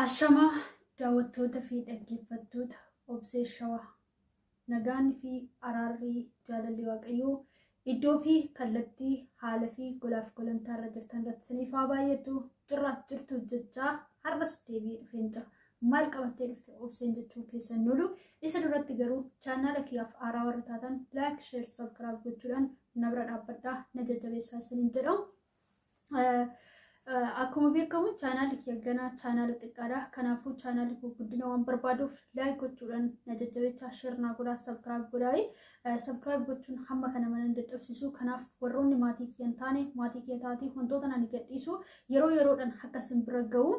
Ashama daawwattoota fi dhaggeeffattoota obsee shawaa nagaan fi araarrii jaalalli waaqayyoo iddoo fi kallattii haala fi golaaf golantaa irra jirtan irratti isiniif haa baay'atu jirtu jechaa har'as deebi'ee dhufeen jira. Maal qabattee dhufte obseen jechuu keessan nolu isa duratti garuu chaanaala kiyyaaf aaraa warra taatan laayik sheer sabskiraayib gochuudhaan na bira dhaabbadhaa na jajjabeessaa isiniin jedhamu. Akkuma beekamu chaanaala kiyya ganaa chaanaala xiqqaadha. Kanaafuu chaanaala koo guddina waan barbaaduuf laayik gochuudhaan na jajjabeessaa sheer naa godhaa sabskiraayib godhaa. Sabskiraayib gochuun hamma kana mana dadhabsiisu. Kanaaf warroonni maatii kiyya hin taane maatii kiyya taatee wantoota ani gadhiisu yeroodhaan akka isin bira ga'u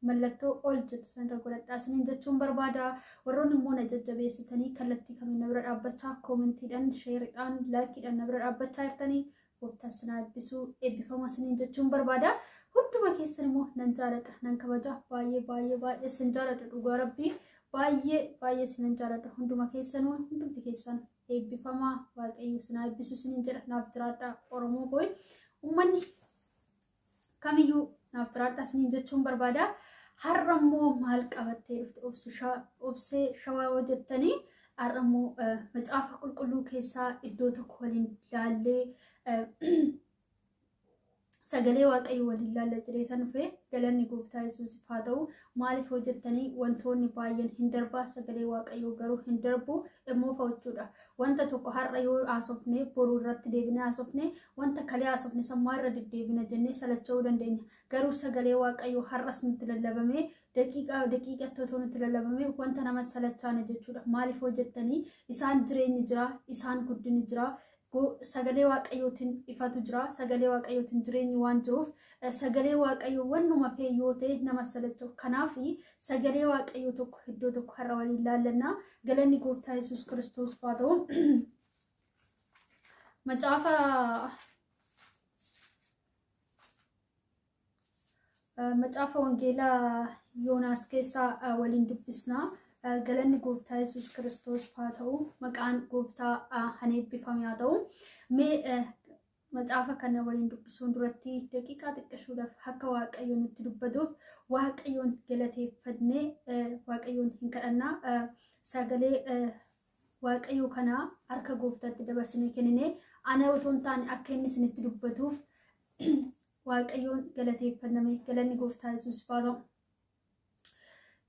mallattoo ol jettu sanirra godhadhaa isiniin jechuun barbaada. Warroonni immoo na jajjabeessitanii kallattii kamiin na bira dhaabbachaa koomentiidhaan sheeridhaan laayikiidhaan na bira dhaabbachaa jirtanii gooftaan sinaa eebbisuu eebbifama isiniin jechuun barbaada. Hunduma keessan immoo nan jaaladha nan kabaja baay'ee sin jaaladha dhugaa rabbii baay'ee sinan jaaladha hunduma keessanuu hundumti keessan eebbifama waaqayyo sinaa eebbisuu isiniin jedha. Naaf jiraadha Oromoo koo uummanni kamiyyuu naaf jiraadha isiniin jechuun barbaada. Har'a immoo maal qabattee dhufte obsee shawaa hojjettanii har'a immoo macaafa qulqulluu keessaa iddoo tokko waliin ilaallee sagalee waaqayyo waliin ilaalla jedhee tan dhufe galanni gooftaa Yesuusiif haa ta'u. Maaliif hojjettanii wantoonni baay'een hin darbaa sagalee waaqayyo garuu hin darbu immoo fa'achuudha. Wanta tokko har'a yoo haasofne boruu irratti deebinee haasofne wanta kalee haasofne sammaa irra deddeebina jennee salacha'uu dandeenya. Garuu sagalee waaqayyo har'as nutti lallabamee daqiiqatti otoo nutti lallabamee wanta nama salachaana jechuudha. Maaliif hojjettanii isaan jireenyi jira isaan guddinni jira. Sagalee waaqayyootiin ifatu jira. Sagalee waaqayyootiin jireenyi waan jiruuf sagalee waaqayyoo wannuma fee yoo ta'e nama salacha'u. Kanaaf sagalee waaqayyoo tokko iddoo tokko har'a waliin ilaallannaa. Galanni gooftaa Yesuus Kiristoos haa ta'u. Macaafa wangeelaa Yoonaas keessaa waliin dubbisnaa. Galanni gooftaa Yesuus Kiristoos haa ta'u. Maqaan gooftaa haa eebbifame haa ta'u. Mee macaafa kana waliin dubbisuun duratti daqiiqaa xiqqashuudhaaf akka waaqayyo nutti dubbatuuf waaqayyoon galateeffannee waaqayyoon hin kadhannaa. Sagalee waaqayyo kanaa harka gooftaatti dabarsinee kennine ana otoo hin taane akka inni isinitti dubbatuuf waaqayyoon galateeffanname. Galanni gooftaa Yesuus haa ta'u.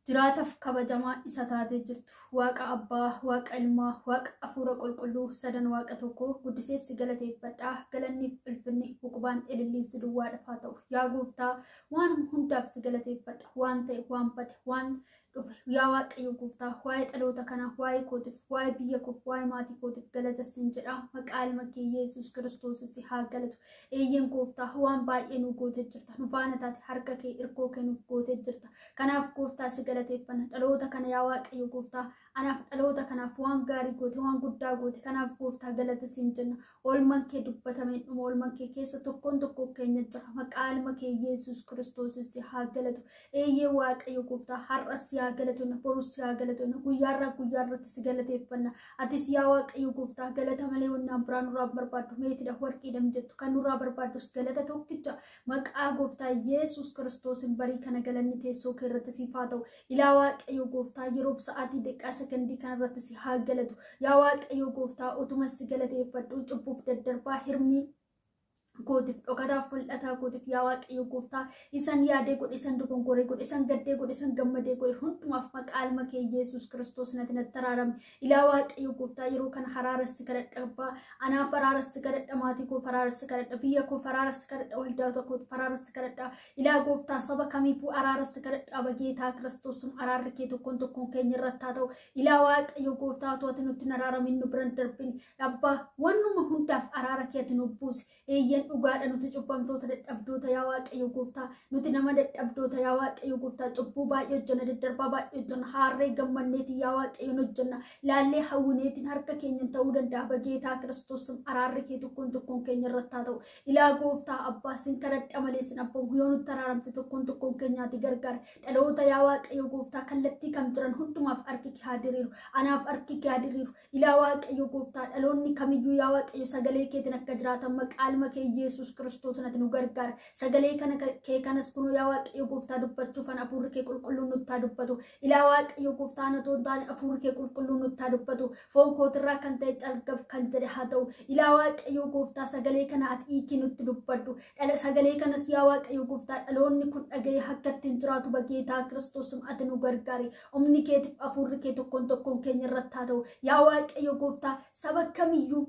Jiraataaf kabajamaa isa taatee jirtu waaqa abbaa waaqa ilmaa waaqa hafuura qulqulluu sadan waaqa tokko guddiseessi galateeffadhaa. Galanniif ulfinni huqubaan ililliinsi duwwaadhaaf haa ta'u. Yaa gooftaa waan hundaaf si galateeffadha. Waan ta'e waan bade waan dhufe yaa waaqayyo gooftaa waa'ee dhaloota kanaa waa'ee kootiif waa'ee biyya koof waa'ee maatii kootiif galata siin jedha. Maqaa ilma kee Yesuus Kiristoos si haa galatu. Eeyyen gooftaa waan baay'ee nu gootee jirta. Nu faana taate harka kee irkoo kee nuuf gootee jirta. Kanaaf gooftaa si galateeffanna. Dhaloota kana yaa waaqayyo gooftaa anaaf dhaloota kanaaf waan gaarii goote waan guddaa goote. Kanaaf gooftaa galata siin jenna. Oolman kee dubbatameen dhuma oolman kee keessa tokkoon keenya jira. Maqaa ilma kee Yesuus Kiristoos si haa galatu. Eeyyee waaqayyo gooftaa har'as yaa galatonna borus yaa galatonna guyyaarratti si galateeffanna. Atis yaa waaqayyo gooftaa galata malee wannaan biraan nurraa barbaaddu meetidha warqiidham jettu kan nurraa barbaadus galata tokkicha. Maqaa gooftaa Yesuus Kiristoosin barii kana galanni teessoo kee irratti siif haa ta'u. Ilaa waaqayyo gooftaa yeroof sa'aatii daqiiqaa sekondii kanarratti si haa galatu. Yaa waaqayyo gooftaa utuma si galateeffadhu cubbuuf daddarbaa hirmii gootiif dhokataaf mul'ataa gootiif yaa waaqayyo gooftaa isan yaadee godhe isan dogongoree godhe isan gaddee godhe isan gammadee godhe hundumaaf maqaa ilma kee Yesuus Kiristoos natti araarame. Ilaa waaqayyo gooftaa yeroo kana haraaressi kadhadha abbaa anaaf haraaressi kadhadha maatii koo haraaressi kadhadha biyya koo haraaressi kadhadha waldaa tokko haraaressi kadhadha. Ilaa gooftaa saba kamiifuu haraaressi kadhadha bageetaa Kiristoos araarri kee tokkoon keenya irratti haa ta'u. Ilaa waaqayyo gooftaa to'atu nutti araaramin nu biran darbin abbaa wannuma hundaaf araara keetti nu buusi. Eeyyen dhugaadha nuti cubbamtoota dadhabdoota yaa waaqayyo gooftaa nuti nama dadhabdoota yaa waaqayyo gooftaa cubbuu baay'ee hojjenna daddarbaa baay'ee hojjenna harree gammanneetiin yaa waaqayyo hojjenna laallee hawwineetiin harka keenyan ta'uu danda'a bageetaa Kiristoos araarri kee tokkoon keenya irratti haa ta'u. Ilaa gooftaa abbaa sin kadhadha malee sin abbamu yoo nutti araaramte tokkoon keenyaati gargaara. Dhaloota yaa waaqayyo gooftaa kallattii kam jiran hundumaaf harki kee haa diriiru anaaf harki kee haa diriiru. Ilaa waaqayyo gooftaa dhaloonni kamiyyuu yaa waaqayyo sagalee keetiin akka jiraatan maqaa ilma kee Yesuus Kiristoos natti nu gargaara. Sagalee kana kee kanas kunoo yaa Waaqayyo gooftaa dubbachuuf hafuurri kee qulqulluun nutti haa dubbatu. Ilaa Waaqayyo gooftaa natoo hin taane hafuurri kee qulqulluun nutti haa dubbatu. Foon kootirraa kan ta'e calqab kan jedhe haa ta'u. Ilaa Waaqayyo gooftaa sagalee kana ati hiikii nutti dubbadhu. Sagalee kanas yaa Waaqayyo gooftaa dhaloonni kun dhaga'ee akka ittiin jiraatu bageetaa Kiristoos ati nu gargaari. Humni keetiif hafuurri kee tokkoon keenya irratti haa ta'u. Yaa Waaqayyo gooftaa saba kamiyyuu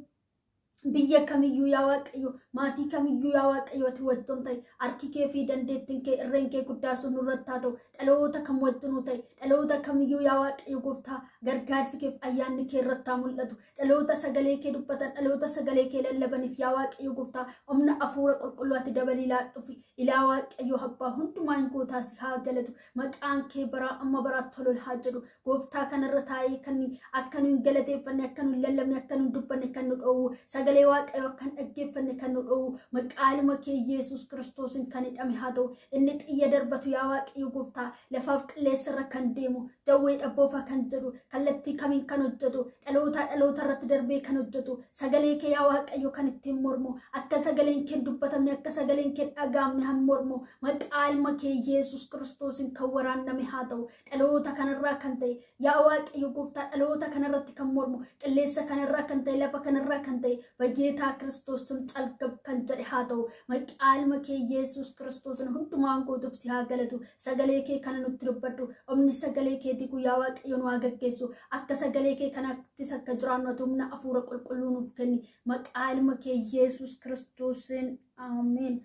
biyya kamiyyuu yaa Waaqayyo maatii kamiyyuu yaa Waaqayyo ati wajjin ta'e harki kee fi dandeettiin kee irreen kee guddaa sun nurratti haa ta'u. Dhaloota kam wajjin ta'e dhaloota kamiyyuu yaa Waaqayyo gooftaa gargaarsi kee fi ayyaanni kee irratti haa mul'atu. Dhaloota sagalee kee dubbatan dhaloota sagalee kee lallabaniif yaa Waaqayyo gooftaa humna hafuura qulqulluu ati dabalii laadhuufi. Ilaa Waaqayyo abbaa hundumaa hin gootaas haa galatu. Maqaan kee baraa amma baraatti tolol haa jedhu. Gooftaa kanarra taa'ee kan akka nu hin galateeffanne akka nu hin lallabne akka nu hin dubbanne kan nu dhoowwu. Sagalee Waaqayyo kan dhaggeeffanne kan nu dhoowwu. Maqaa kee Yesuus Kiristoosin kan hidhame haa ta'u. Inni xiyya darbatu yaa Waaqayyo gooftaa lafaaf qilleensarra kan deemu jawwee dhabboofa kan jedhu kallattii kamiin kan hojjetu dhaloota irratti darbee kan hojjetu sagalee kee yaa Waaqayyo kan ittiin mormu akka sagaleen kee dubbatamne akka sagaleen kee dhagaamne han mormu maqaa kee Yesuus Kiristoosin kan waraanname haa ta'u. Dhaloota kanarraa kan ta'e yaa Waaqayyo gooftaa dhaloota kanarratti kan mormu qilleensa kanarraa kan ta'e lafa kanarraa kan ta'e bageetaa Kiristoos calqab kan jedhe haa ta'u. Maqaa kee Yesuus Kiristoosin hundumaan gootuuf si haa galatu. Sagalee kee kana nutti dubbadhu. Humni sagalee keetii guyyaa Waaqayyo nu haa gaggeessu. Akka sagalee kee kanattis akka jiraannu humna hafuura qulqulluu nuuf kenni. Maqaa kee Yesuus Kiristoosin ameen.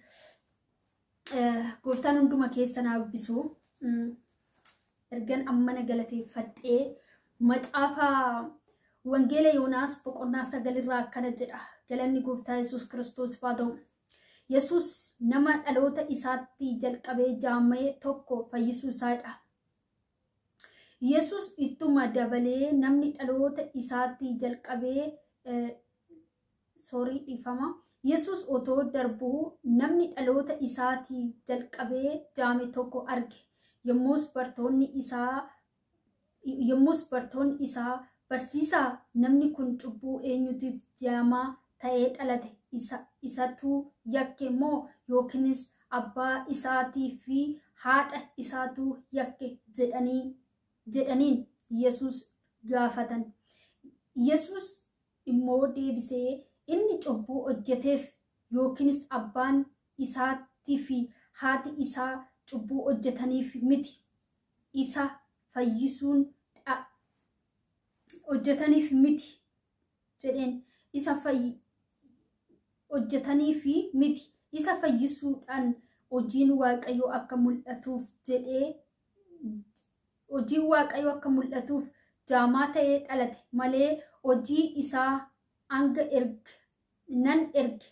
Gooftaan hunduma keessa na abbisu. Ergan ammana galateeffadhee macaafa Wangeela Yoonaas boqonnaa 9 irraa akkana jedha. Galanni gooftaa Yesuus Kiristoos haa ta'u. Yesuus nama dhaloota isaatti jalqabee jaamee tokko fayyisuu isaadha. Yesuus ittuma dabalee namni dhaloota isaatti jalqabee dhiifama. Yesuus otoo darbuu namni dhaloota isaatti jalqabee jaame tokko arge. Yommus bartoonni isaa barsiisaa namni kun cubbuu eenyutiif jaamaa ta'ee dhalate isatu yakke moo yookiinis abbaa isaatii fi haadha isaatu yakke jedhaniin Yesuus gaafatan. Yesuus immoo deebisee inni cubbuu hojjeteef yookiinis abbaan isaatii fi haati isaa cubbuu hojjetaniif miti isa fayyisuun hojjetaniif miti jedheen isa fayyisuudhaan hojiin Waaqayyo akka mul'atuuf jaamaa ta'ee dhalate malee hojii isaa hanga nan erge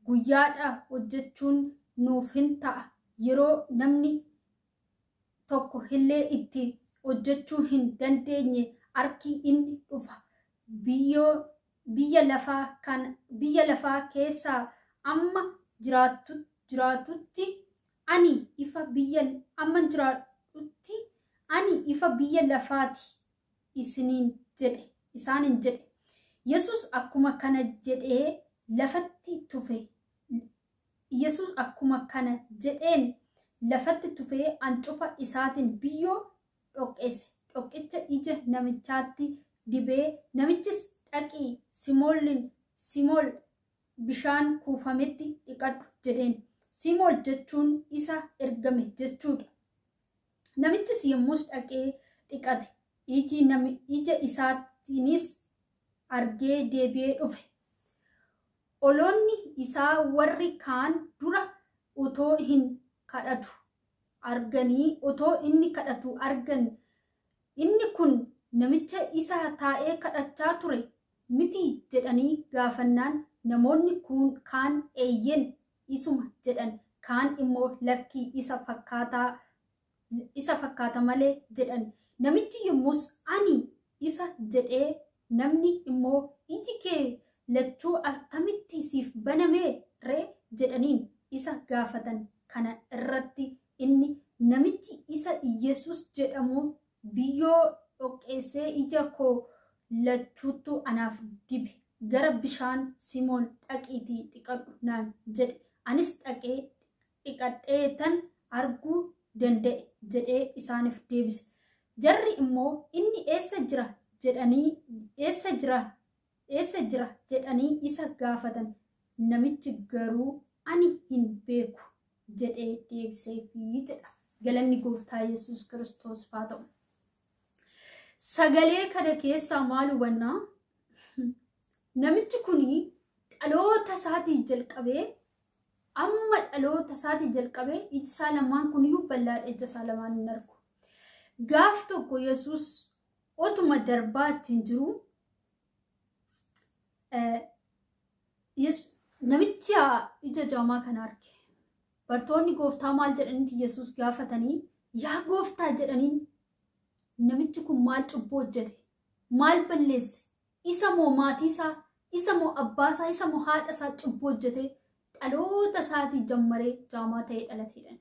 guyyaadha hojjechuun nuuf hin ta'a. Yeroo namni tokko illee itti hojjechuu hin dandeenye harki inni dhufa. Biyya lafaa keessaa amma jiraatutti ani ifa biyya lafaati isaanin jedhe. Yesuus akkuma kana jedhee lafatti tufe. Yesuus akkuma kana jedheen lafatti tufee ancufa isaatiin biyyoo dhoqqeesse. Dhoqqicha ija namichaatti dibee namichis dhaqii Simool bishaan kuufametti dhiqadhu jedheen. Simool jechuun isa ergame jechuudha. Namichis yommus dhaqee dhiqate. Ija isaatiinis argee deebi'ee dhufe. Oloonni isaa warri kaan dura utoo inni kadhatu argan inni kun namicha isa taa'ee kadhachaa ture miti jedhanii gaafannaan namoonni kaan eeyyen isuma jedhan kaan immoo lakkii isa fakkaata malee jedhan. Namichi yommus ani isa jedhee namni immoo iji kee lachuu akkamitti siif banamee ree jedhaniin isa gaafatan. Kana irratti inni namichi isa Yesuus jedhamu biyyoo dhoqqeessee ija koo lachuutu anaaf dibe gara bishaan Simoon dhaqiitii dhiqadhu naan jedhe. Anis dhaqee dhiqadheetan arguu danda'e jedhee isaaniif deebise. Jarri immoo inni eessa jira jedhanii isa gaafatan. Namichi garuu ani hin beeku jedhee deebiseefii jedha. Galanni Gooftaa Yesuus Kiristoos haa ta'u. Sagalee kana keessaa maal hubannaa? Namichi kuni dhaloota isaatii jalqabee amma dhaloota isaatii jalqabee iji isaa lamaan kuniyyuu bal'aadha. Ija isaa lamaan hin argu. Gaaf tokko Yesuus otuma darbaa ittiin jiru namicha ija jaamaa kana arge. Bartoonni Gooftaa maal jedhaniiti Yesuus gaafatanii, yaa Gooftaa jedhaniin, namichi kun maal cubbuu hojjete? Maal balleesse? Isa moo maatii isaa, isa moo abbaa isaa, isa moo haadha isaa cubbuu hojjete? Dhaloota isaatii jammaree jaamaa ta'ee dhalateedhaan.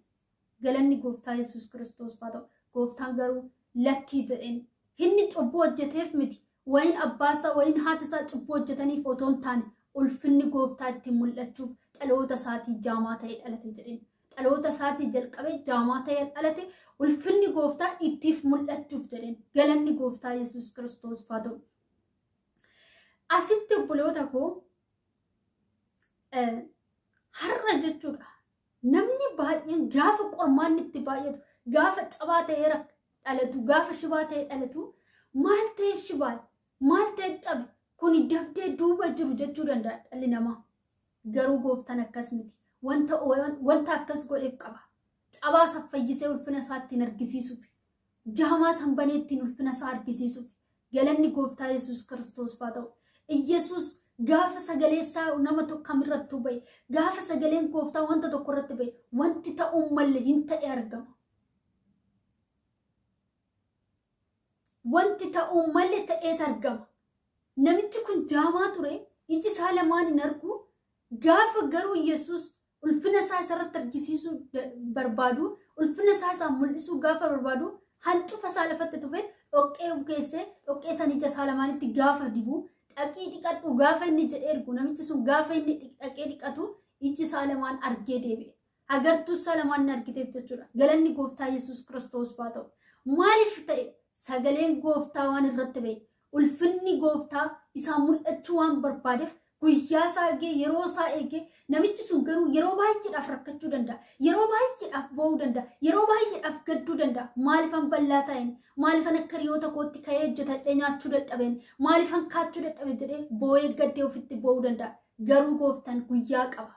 Galanni Gooftaa Yesuus Kiristoos haa ta'u. Gooftaan garuu lakkii jedheen inni cubbuu hojjeteef miti. Wayin abbaa isaa, wayin haati isaa cubbuu hojjetaniif otoo hin taane ulfinni Gooftaa ittiin mul'achuuf dhaloota isaatii jaamaa ta'ee dhalate jedheen. Dhaloota isaatii jalqabee jaamaa ta'ee dhalate ulfinni Gooftaa ittiif mul'achuuf jedheen. Galanni Gooftaa Yesuus Kiristoos haa ta'u. Asitti obboloota koo har'a jechuudha. Namni baay'een gaafa qormaanni itti baay'atu, gaafa cabaa ta'ee dhalatu, gaafa shibaa ta'ee dhalatu, maal ta'e shibaa, maal ta'e cabe, kuni dabdee duuba jiru jechuu danda'a dhalli namaa. Garuu Gooftaan akkas miti. Wanta akkas godheef qaba. Cabaa isa fayyisee ulfina isaa ittiin argisiisuuf, jaamaa sanbanee ittiin ulfina isaa argisiisuuf. Galanni Gooftaa Yesuus Kiristoos haa ta'u. Yesuus gaafa sagalee isaa nama tokko kamirratti ba'e, gaafa sagaleen Gooftaa wanta tokko irratti ba'e, wanti ta'uu malee hin ta'e argama. Wanti ta'uu malee ta'ee argama. Namichi kun jaamaa ture, iji isaa lamaan hin argu. Gaafa garuu Yesuus ulfina isaa isarratti argisiisuu barbaadu, ulfina isaa isaan mul'isuu gaafa barbaadu, hancufa isaa lafatti tufe dhoqqee bukeessee dhoqqee san ija isaa lamaanitti gaafa dibu. Dhaqii dhiqadhu gaafa inni jedhee ergu namichi sun gaafa inni dhaqee dhiqatu iji isaa lamaan argee deebi'e. Agartuu isaa lamaan inni argiteef jechuudha. Galanni Gooftaa Yesuus Kiristoos haa ta'u. Maaliif ta'e? Sagaleen Gooftaa waan irratti ba'e. Ulfinni Gooftaa isaan mul'achuu waan barbaadeef guyyaa isaa eegee, yeroo isaa eegee, namichi sun garuu yeroo baay'eedhaaf rakkachuu danda'a. Yeroo baay'eedhaaf ba'uu danda'a. Yeroo baay'eedhaaf gadduu danda'a. Maalifan bal'aa ta'een, maalifan akka hiriyoota kootti ka'ee hojjetadhee nyaachuu dadhabeen, maalifan kaachuu dadhabe jedhee boo'ee gaddee ofitti ba'uu danda'a. Garuu Gooftaan guyyaa qaba.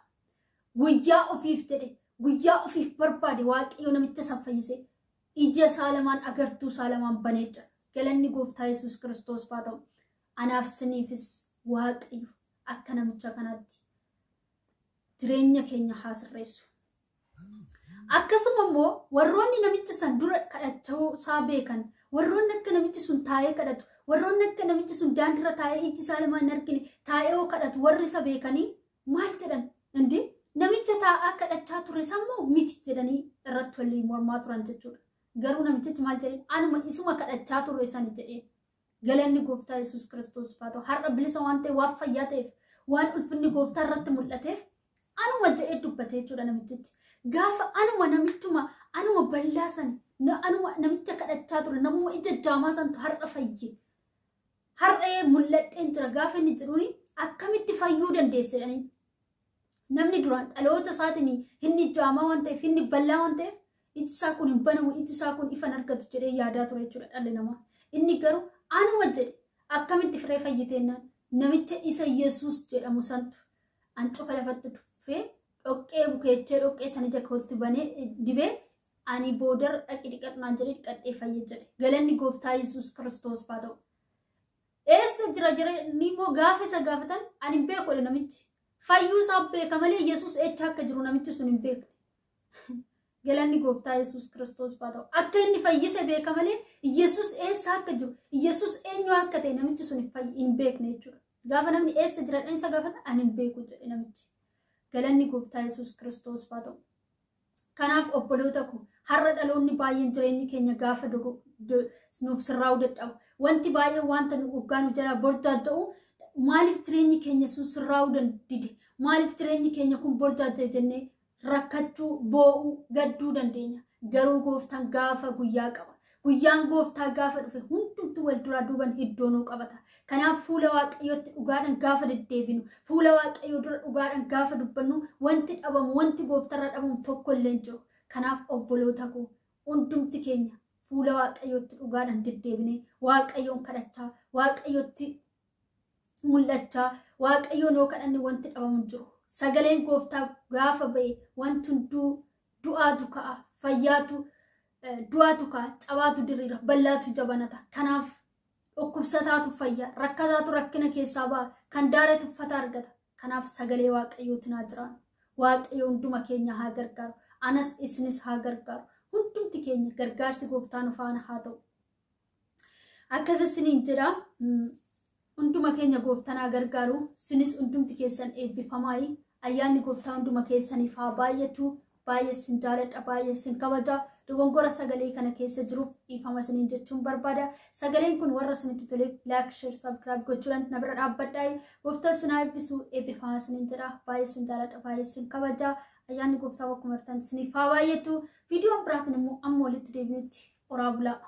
Guyyaa ofiif jedhe, guyyaa ofiif barbaade Waaqayyo namicha san fayyisee ija isaa lamaan agartuu isaa lamaan baneecha. Galanni Gooftaa Yesuus Kiristoos haa ta'u. Anaaf siniifis Waaqayyo akka namicha kanaatti jireenya keenya haa sirreessu. Akkasuma immoo warroonni namicha san dura kadhachuu isaa beekan, warroonni akka namichi sun taa'ee kadhatu, warroonni akka namichi sun daandiirra taa'ee iji isaa lamaan hin argine taa'ee yoo kadhatu warri isa beekanii maal jedhan? Indi namicha taa'aa kadhachaa ture sammuu miti jedhanii irratti waliin mormaa turan jechuudha. Garuu namichichi maal jedheen? Anuma isuma kadhachaa ture san jedheen. Galanni Gooftaa Yesuus Kiristoos haa ta'u. Har'a bilisa waan ta'e, waan fayyaa ta'eef, waan ulfinni Gooftaa irratti mul'ateef anuma jedhee dubbatee jechuudha namichichi. Gaafa anuma bal'aa san, anuma namicha kadhachaa ture, namuma ija jaamaa santu har'a fayye. Har'a mul'adheen jira gaafa inni jedhuuni akkamitti fayyuu dandeesse jedhanii. Namni duraan dhaloota isaatiin inni jaamaa waan ta'eef, inni bal'aa waan ta'eef, iji isaa kun hin banamu, iji isaa kun ifa hin argatu jedhee yaadaa ture jechuudha dhalli namaa. Inni garuu anuma jedhe akkamitti firee fayyiteennaan namicha isa Yesuus jedhamu santu hancufa lafatti tuffee dhoqqee bukeechee dhoqqee san ija kootti banee dibee ani boodar dhaqi dhiqadhunaan jedhee dhiqadhee fayye jedhe. Galanni Gooftaa Yesuus Kiristoos haa ta'u. Eessa jira ni immoo gaafa isa gaafatan ani hin beeku namichi. Fayyuu isaa beeka malee Yesuus eessa akka jiru namichi sun hin beekne. Galanni Gooftaa Yesuus Kiristoos haa ta'u. Akka inni fayyise beeka malee Yesuus eessa akka jiru, Yesuus eenyu akka ta'e namichi sun hin beekne jechuudha. Gaafa namni eessa jiraadhaan isa gaafata ani hin beeku jedhe namichi. Galanni Gooftaa Yesuus Kiristoos haa ta'u. Kanaaf obboloota koo har'a dhaloonni baay'een jireenyi keenya gaafa nuuf sirraa'uu dadhabu. Wanti baay'een wanta nu hoggaa nu jalaa borjaaja'u maaliif jireenyi keenya sun sirraa'uu dide maaliif jireenyi keenya kun borjaajee jennee rakkachuu boo'uu gadduu dandeenya garuu gooftaan gaafa guyyaa qaba guyyaan gooftaa gaafa dhufe hundumtu wal duraa duuban hiddoonuu qabata kanaaf fuula waaqayyootti dhugaadhaan gaafa deddeebinu fuula waaqayyoo dura dhugaadhaan gaafa dubbannu wanti dhabamu wanti gooftarra dhabamu tokko illee hin jiru kanaaf obboloota koo hundumti keenya fuula waaqayyootti dhugaadhaan deddeebinee waaqayyoon kadhachaa waaqayyootti mul'achaa waaqayyoon yoo kadhanne wanti dhabamu hin jiru sagaleen gooftaa gaafa ba'e wanti hunduu du'aatu ka'a fayyaatu du'aatu ka'a cabaatu diriira bal'aatu jabanata kanaaf dhukkubsataatu fayya rakkataatu rakkina keessaa ba'a kan daaretu uffata argata kanaaf sagalee waaqayyootti naa jiraan waaqayyo hunduma keenya haa gargaaru anas isinis haa gargaaru hundumti keenya gargaarsi gooftaan faana haa ta'u akkas isiniin jedha hunduma keenya gooftaan haa gargaaru sinis hundumti keessan eebbifamaayi ayyaanni gooftaa hunduma keessaniif haa baay'atu baay'ee sin jaaladha baay'ee sin kabaja dogongora sagalee kana keessa jiruuf dhiifama isiniin jechuun barbaada sagaleen kun warra isinitti toleef laayik sheer sabskiraayib gochuudhaan na bira dhaabbadhaa gooftaan sin haa eebbisu eebbifama isiniin jedha baay'ee sin jaaladha baay'ee sin kabaja ayyaanni gooftaa bakkuma jirtan isiniif haa baay'atu viidiyoon biraatiin immoo amma walitti deebinutti oraa bulaa